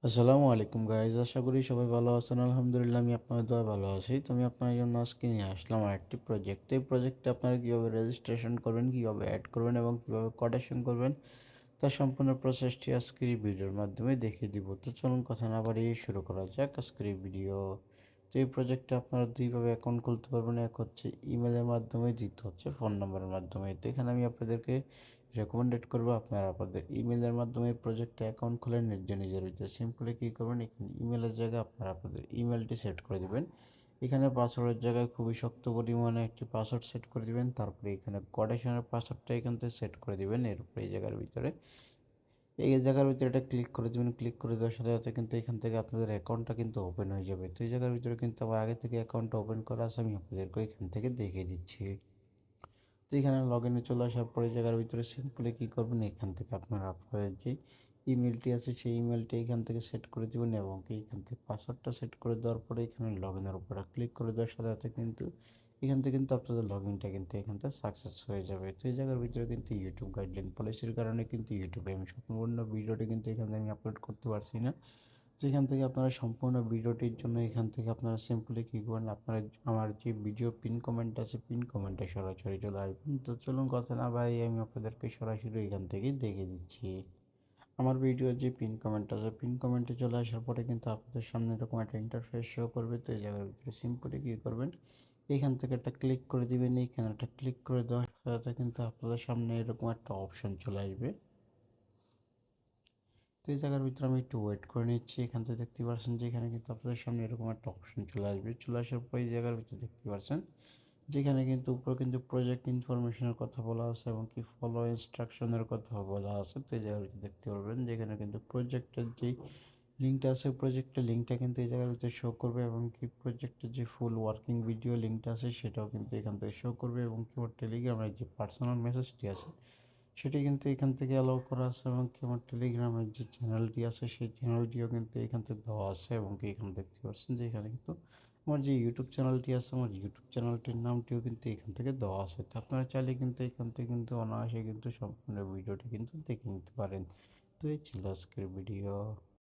আসসালামু আলাইকুম গাইজ, আশা করি সবাই ভালো আছেন। আলহামদুলিল্লাহ আমি আপনাদের দোয়া ভালো আছি। তো আমি আপনার জন্য আজকে নিয়ে আসলাম আরেকটি প্রজেক্ট। তো এই প্রজেক্টে আপনারা কীভাবে রেজিস্ট্রেশন করবেন, কীভাবে অ্যাড করবেন এবং কীভাবে কোটেশন করবেন তার সম্পূর্ণ প্রসেসটি আজকের এই ভিডিওর মাধ্যমে দেখিয়ে দিব। তো চলুন কথা না বাড়িয়ে শুরু করা যাক আজকের এই ভিডিও। তো এই প্রজেক্টে আপনারা দুইভাবে অ্যাকাউন্ট খুলতে পারবেন, এক হচ্ছে ইমেলের মাধ্যমে, দ্বিতীয় হচ্ছে ফোন নম্বরের মাধ্যমে। তো এখানে আমি আপনাদেরকে রেকমেন্ডেড করবো আপনারা আপনাদের ইমেলের মাধ্যমে প্রজেক্টে অ্যাকাউন্ট খুলে নিজের ভিতরে সিম্পলি কী করবেন, এখানে ইমেলের জায়গায় আপনারা আপনাদের ইমেলটি সেট করে দেবেন। এখানে পাসওয়ার্ডের জায়গায় খুবই শক্ত পরিমাণে একটি পাসওয়ার্ড সেট করে দিবেন। তারপরে এখানে কোটেশনের পাসওয়ার্ডটা এখান থেকে সেট করে দিবেন। এরপরে এই জায়গার ভিতরে এটা ক্লিক করে দেবেন। ক্লিক করে দেওয়ার সাথে সাথে কিন্তু এখান থেকে আপনাদের অ্যাকাউন্টটা কিন্তু ওপেন হয়ে যাবে। তো এই জায়গার ভিতরে কিন্তু আমার আগে থেকে অ্যাকাউন্টটা ওপেন করা আছে, আমি আপনাদেরকে এখান থেকে দেখিয়ে দিচ্ছি। তো এখানে লগ ইনে চলে আসার পরে জায়গার ভিতরে সিম্পলি কী করবেন, এখান থেকে আপনারা আপনাদের যে ইমেলটি আছে সেই ইমেলটি এখান থেকে সেট করে দেবেন এবং এইখান থেকে পাসওয়ার্ডটা সেট করে দেওয়ার পরে এখানে লগ ইনের উপরে ক্লিক করে দেওয়ার সাথে সাথে কিন্তু এখান থেকে কিন্তু আপনাদের লগ ইনটা কিন্তু এখান থেকে সাকসেস হয়ে যাবে। তো এই জায়গার ভিতরে কিন্তু ইউটিউব গাইডলাইন পলিসির কারণে কিন্তু ইউটিউবে আমি সম্পূর্ণ ভিডিওটি কিন্তু এখান থেকে আমি আপলোড করতে পারছি না। যেখান থেকে আপনারা সম্পূর্ণ ভিডিওটির জন্য এখান থেকে আপনারা সিম্পলি কী করবেন, আপনারা আমার যে ভিডিও পিন কমেন্ট আছে পিন কমেন্টে সরাসরি চলে আসবেন। তো চলুন কথা না ভাই, আমি আপনাদেরকে সরাসরি এখান থেকে দেখে দিচ্ছি। আমার ভিডিওর যে পিন কমেন্ট আছে পিন কমেন্টে চলে আসার পরে কিন্তু আপনাদের সামনে এরকম একটা ইন্টারফেস শো করবে। তো এই জায়গার ভিতরে সিম্পলি কী করবেন, এখান থেকে একটা ক্লিক করে দিবেন। এইখানে একটা ক্লিক করে দেওয়ার সাথে সাথে কিন্তু আপনাদের সামনে এরকম একটা অপশন চলে আসবে। তো এই জায়গার ভিতরে আমি একটু ওয়েট করে নিচ্ছি। এখান থেকে দেখতে পাচ্ছেন যে এখানে কিন্তু আপনাদের সামনে এরকম একটা অপশন চলে আসবে। চলে আসার পর এই জায়গার ভিতরে দেখতে পাচ্ছেন যেখানে কিন্তু উপরে কিন্তু প্রজেক্ট ইনফরমেশনের কথা বলা আছে এবং কি ফলো ইনস্ট্রাকশনের কথা বলা আছে। তো এই জায়গার ভিতরে দেখতে পারবেন যেখানে কিন্তু প্রজেক্টের যে লিঙ্কটা আছে প্রজেক্টের লিঙ্কটা কিন্তু এই জায়গার ভিতরে শো করবে এবং কি প্রজেক্টের যে ফুল ওয়ার্কিং ভিডিও লিঙ্কটা আছে সেটাও কিন্তু এখান থেকে শো করবে এবং কি আমার টেলিগ্রামের যে পার্সোনাল মেসেজটি আছে সেটি কিন্তু এখান থেকে অ্যালাউ করা আছে এবং কি আমার টেলিগ্রামের যে চ্যানেলটি আছে সেই চ্যানেলটিও কিন্তু এখান থেকে দেওয়া আছে এবং কি এখানে দেখতে পাচ্ছেন যে এখানে কিন্তু আমার যে ইউটিউব চ্যানেলটি আছে আমার ইউটিউব চ্যানেলটির নামটিও কিন্তু এখান থেকে দেওয়া আছে। তো আপনারা চাইলে কিন্তু এখান থেকে কিন্তু অনায়াসে কিন্তু সম্পূর্ণ ভিডিওটি কিন্তু দেখে নিতে পারেন। তো এই ছিল আজকের ভিডিও।